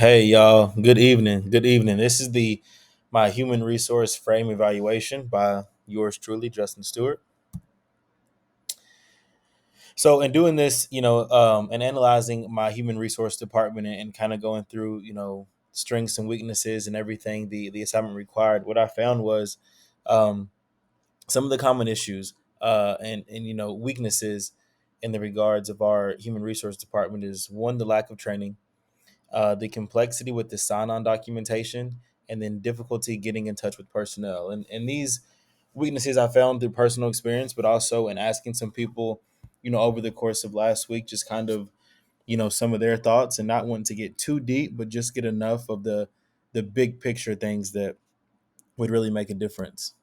Hey y'all, good evening. Good evening. This is the my human resource frame evaluation by yours truly, Justin Stewart. So in doing this, and analyzing my human resource department and kind of going through, strengths and weaknesses and everything the assignment required, what I found was um, some of the common issues and weaknesses in the regards of our human resource department is one, the lack of training, the complexity with the sign-on documentation, and then difficulty getting in touch with personnel. And these weaknesses I found through personal experience, but also in asking some people, over the course of last week, just kind of, some of their thoughts and not wanting to get too deep, but just get enough of the big picture things that would really make a difference.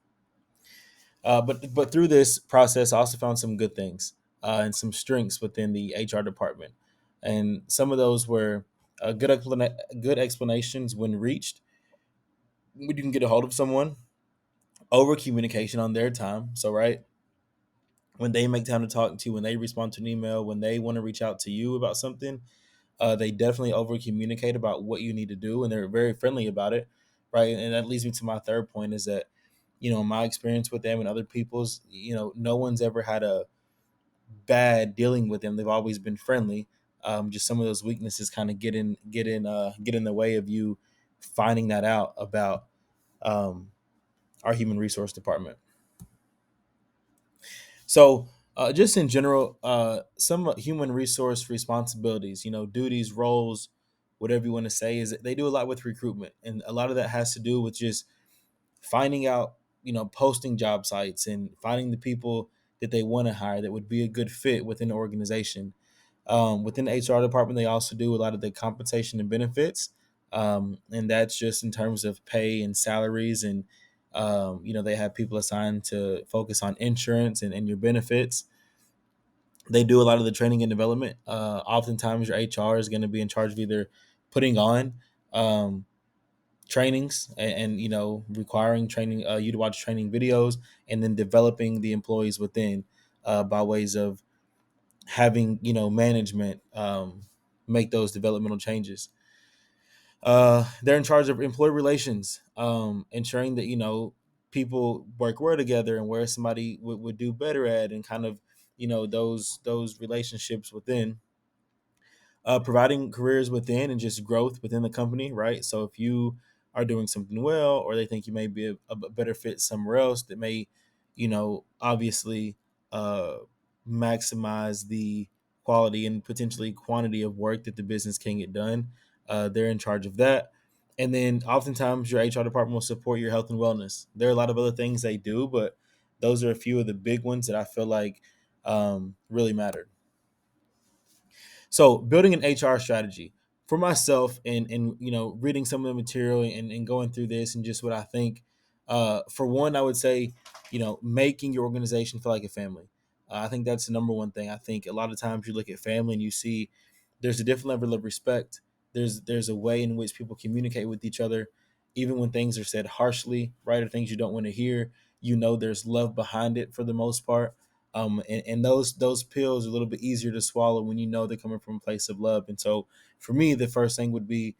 But through this process, I also found some good things and some strengths within the HR department, and some of those were good explanations when reached. When you can get a hold of someone, over communication on their time. So right when they make time to talk to you, when they respond to an email, when they want to reach out to you about something, they definitely over communicate about what you need to do, and they're very friendly about it, right? And that leads me to my third point is that my experience with them and other people's, no one's ever had a bad dealing with them. They've always been friendly. Just some of those weaknesses kind of get in the way of you finding that out about um, our human resource department. So, just in general, some human resource responsibilities, duties, roles, whatever you want to say, is that they do a lot with recruitment, and a lot of that has to do with just finding out, posting job sites and finding the people that they want to hire that would be a good fit within the organization. Within the HR department, they also do a lot of the compensation and benefits, and that's just in terms of pay and salaries, and they have people assigned to focus on insurance and your benefits. They do a lot of the training and development. Oftentimes, your HR is going to be in charge of either putting on um, trainings and requiring training you to watch training videos, and then developing the employees within by ways of having management make those developmental changes. They're in charge of employee relations, ensuring that people work well together and where somebody would do better at, and kind of those relationships within, providing careers within and just growth within the company, right? So if you are doing something well, or they think you may be a better fit somewhere else that may, obviously uh, maximize the quality and potentially quantity of work that the business can get done, they're in charge of that. And then oftentimes your HR department will support your health and wellness. There are a lot of other things they do, but those are a few of the big ones that I feel like really matter. So building an HR strategy for myself, and reading some of the material and going through this and just what I think. For one, I would say making your organization feel like a family. I think that's the number one thing. I think a lot of times you look at family and you see there's a different level of respect. There's a way in which people communicate with each other, even when things are said harshly, right, or things you don't want to hear. There's love behind it for the most part, and those pills are a little bit easier to swallow when they're coming from a place of love. And so for me, the first thing would be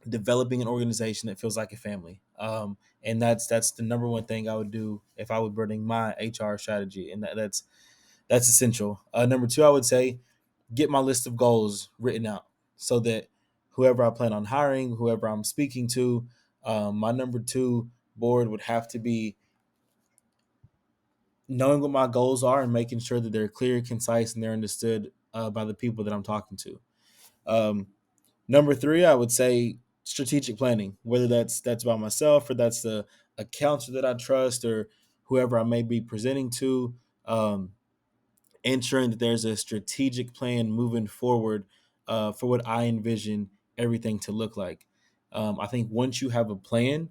developing an organization that feels like a family, and that's the number one thing I would do if I would bring my HR strategy, and that's essential. Number two, I would say get my list of goals written out so that whoever I plan on hiring, whoever I'm speaking to, my number two board would have to be knowing what my goals are and making sure that they're clear, concise, and they're understood by the people that I'm talking to. Um, Number three, I would say strategic planning, whether that's by myself or that's the a counselor that I trust or whoever I may be presenting to. Ensuring that there's a strategic plan moving forward for what I envision everything to look like. I think once you have a plan,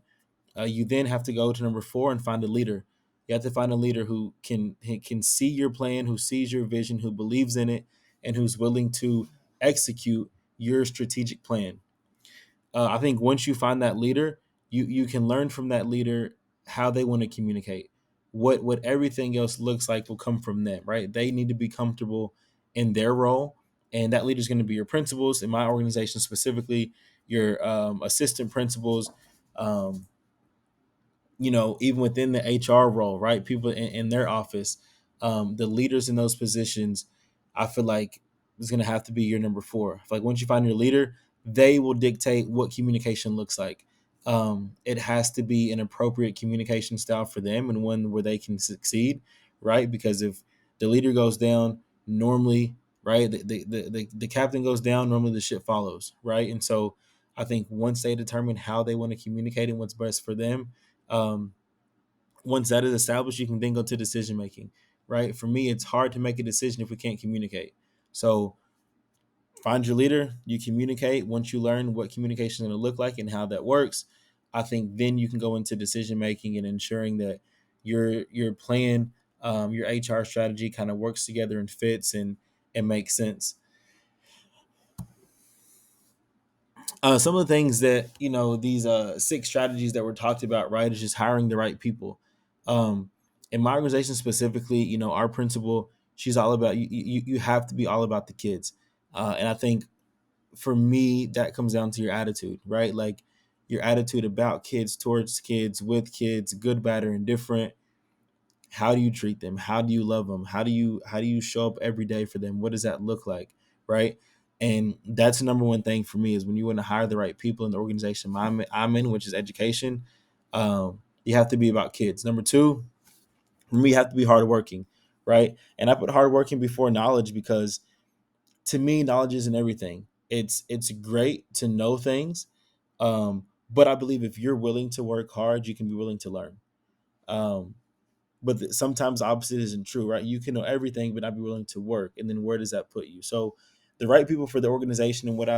you then have to go to number four and find a leader. You have to find a leader who can see your plan, who sees your vision, who believes in it, and who's willing to execute your strategic plan. I think once you find that leader, you can learn from that leader how they want to communicate. What everything else looks like will come from them, right? They need to be comfortable in their role, and that leader is going to be your principals. In my organization specifically, your assistant principals. Um, Even within the HR role, right? People in their office, the leaders in those positions, I feel like is going to have to be your number four. Like once you find your leader, they will dictate what communication looks like. It has to be an appropriate communication style for them and one where they can succeed, right? Because if the leader goes down, normally, right, the captain goes down, normally the ship follows, right? And so I think once they determine how they want to communicate and what's best for them, um, once that is established, you can then go to decision making, right? For me, it's hard to make a decision if we can't communicate. So find your leader, you communicate. Once you learn what communication is going to look like and how that works, I think then you can go into decision making and ensuring that your plan, your HR strategy kind of works together and fits and makes sense. Some of the things that these six strategies that were talked about, right, is just hiring the right people. Um, in my organization specifically, our principal, she's all about you have to be all about the kids, and I think for me that comes down to your attitude, right? Like your attitude about kids, towards kids, with kids, good, bad, or indifferent. How do you treat them? How do you love them? How do you show up every day for them? What does that look like, right? And that's the number one thing for me is when you want to hire the right people in the organization I'm in, which is education. You have to be about kids. Number two, for me, you have to be hardworking, right? And I put hardworking before knowledge because to me, knowledge isn't everything. It's great to know things, but I believe if you're willing to work hard, you can be willing to learn. Um, but sometimes the opposite isn't true, right? You can know everything but not be willing to work, and then where does that put you? So the right people for the organization and what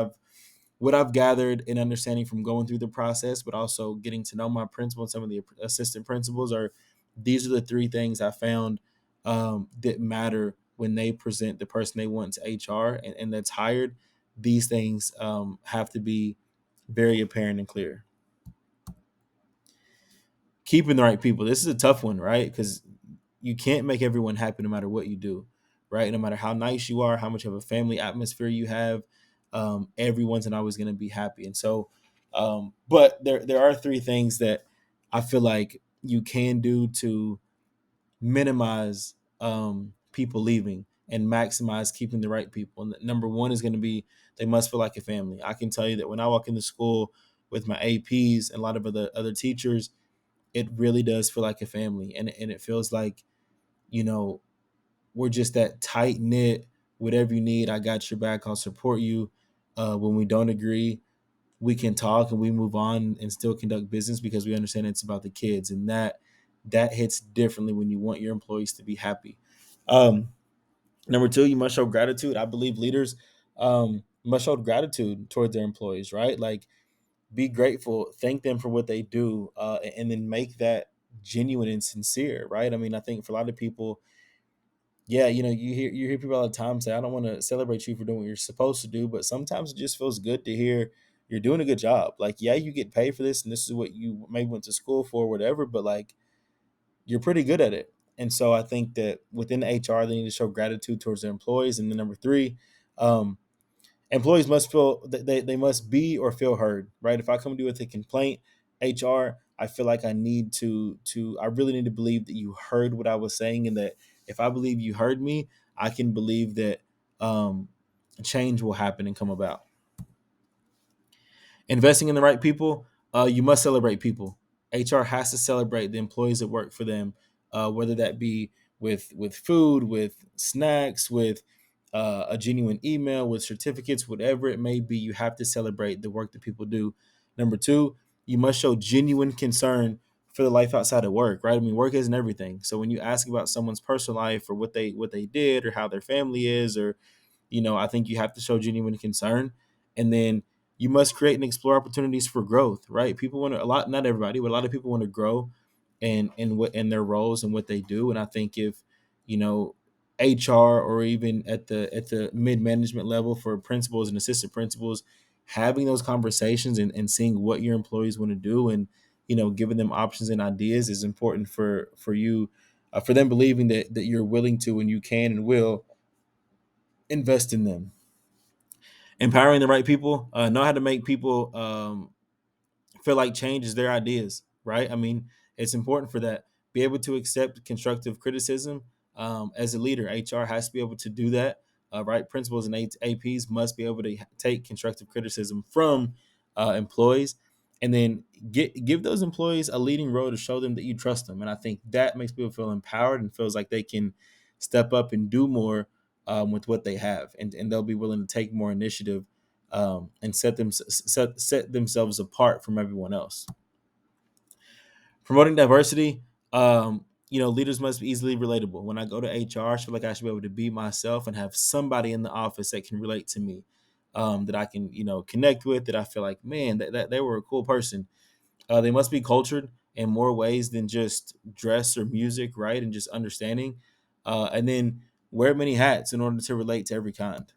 I've gathered and understanding from going through the process, but also getting to know my principal and some of the assistant principals, are these are the three things I found that matter when they present the person they want to HR and that's hired. These things have to be very apparent and clear. Keeping the right people. This is a tough one, right? Because you can't make everyone happy no matter what you do, right? No matter how nice you are, how much of a family atmosphere you have, everyone's not always going to be happy. And so, but there are three things that I feel like you can do to minimize people leaving and maximize keeping the right people. And number one is going to be they must feel like a family. I can tell you that when I walk into school with my APs and a lot of other teachers, it really does feel like a family, and it feels like you know we're just that tight knit. Whatever you need, I got your back. I'll support you. When we don't agree, we can talk and we move on and still conduct business because we understand it's about the kids, and that hits differently when you want your employees to be happy. Um, Number two, you must show gratitude. I believe leaders must show gratitude toward their employees, right? Like be grateful, thank them for what they do, and then make that genuine and sincere, right? I mean, I think for a lot of people, yeah, you hear people all the time say, "I don't want to celebrate you for doing what you're supposed to do," but sometimes it just feels good to hear you're doing a good job. Like, yeah, you get paid for this, and this is what you maybe went to school for, whatever, but like you're pretty good at it. And so I think that within HR, they need to show gratitude towards their employees. And then number three, um, employees must feel that they must be or feel heard, right? If I come to you with a complaint, HR, I feel like I really need to believe that you heard what I was saying, and that if I believe you heard me, I can believe that um, change will happen and come about. Investing in the right people, you must celebrate people. HR has to celebrate the employees that work for them, whether that be with food, with snacks, with a genuine email, with certificates, whatever it may be. You have to celebrate the work that people do. Number two, you must show genuine concern for the life outside of work, right? I mean, work isn't everything. So when you ask about someone's personal life or what they did or how their family is, or I think you have to show genuine concern. And then you must create and explore opportunities for growth, right? People want to, a lot, not everybody, but a lot of people want to grow in their roles and what they do. And I think if, you know, HR or even at the mid management level for principals and assistant principals, having those conversations and seeing what your employees want to do, and giving them options and ideas is important for you, for them believing that you're willing to and you can and will invest in them. Empowering the right people, know how to make people feel like change is their ideas, right? I mean, it's important for that. Be able to accept constructive criticism as a leader. HR has to be able to do that, right? Principals and APs must be able to take constructive criticism from employees, and then give those employees a leading role to show them that you trust them. And I think that makes people feel empowered and feels like they can step up and do more with what they have, and they'll be willing to take more initiative and set themselves apart from everyone else. Promoting diversity, leaders must be easily relatable. When I go to HR, I feel like I should be able to be myself and have somebody in the office that can relate to me, that I can connect with. That I feel like, man, that they were a cool person. They must be cultured in more ways than just dress or music, right? And just understanding, and then wear many hats in order to relate to every kind.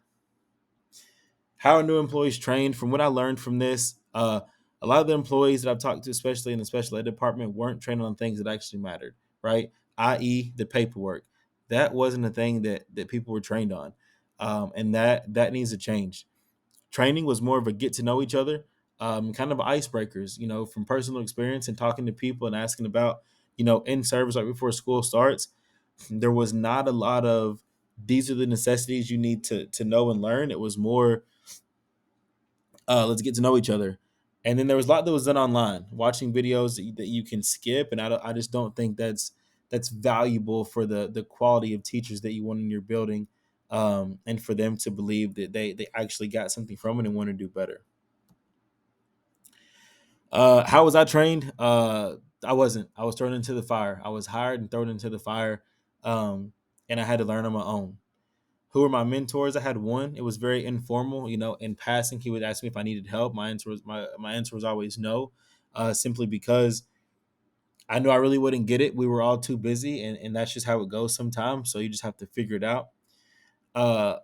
How are new employees trained? From what I learned from this, a lot of the employees that I've talked to, especially in the special ed department, weren't trained on things that actually mattered, right? I.e., the paperwork. That wasn't a thing that people were trained on, and that needs to change. Training was more of a get to know each other, kind of icebreakers, from personal experience and talking to people and asking about, in service right before school starts. There was not a lot of these are the necessities you need to know and learn. It was more let's get to know each other. And then there was a lot that was done online, watching videos that you can skip, and I just don't think that's valuable for the quality of teachers that you want in your building, and for them to believe that they actually got something from it and want to do better. How was I trained? I wasn't. I was thrown into the fire. I was hired and thrown into the fire, um, and I had to learn on my own. Who were my mentors? I had one. It was very informal. In passing, he would ask me if I needed help. My answer was always no, simply because I knew I really wouldn't get it. We were all too busy, and that's just how it goes sometimes. So you just have to figure it out. Uh,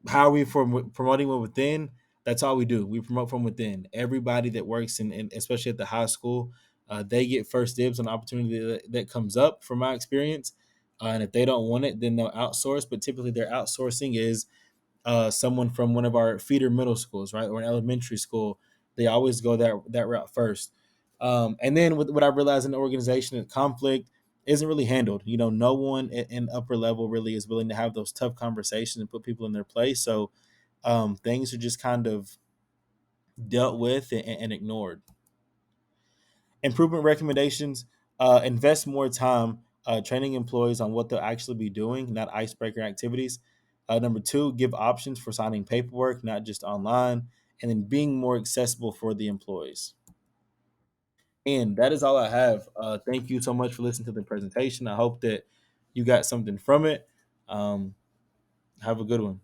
how are we promoting from within? That's all we do. We promote from within. Everybody that works in especially at the high school, they get first dibs on the opportunity that comes up. From my experience, and if they don't want it, then they'll outsource. But typically, their outsourcing is someone from one of our feeder middle schools, right, or an elementary school. They always go that route first. And then with what I realized in the organization, that conflict isn't really handled. No one in upper level really is willing to have those tough conversations and put people in their place. So things are just kind of dealt with and ignored. Improvement recommendations: invest more time training employees on what they'll actually be doing, not icebreaker activities. Number two, give options for signing paperwork, not just online, and then being more accessible for the employees. And that is all I have. Thank you so much for listening to the presentation. I hope that you got something from it. Um, have a good one.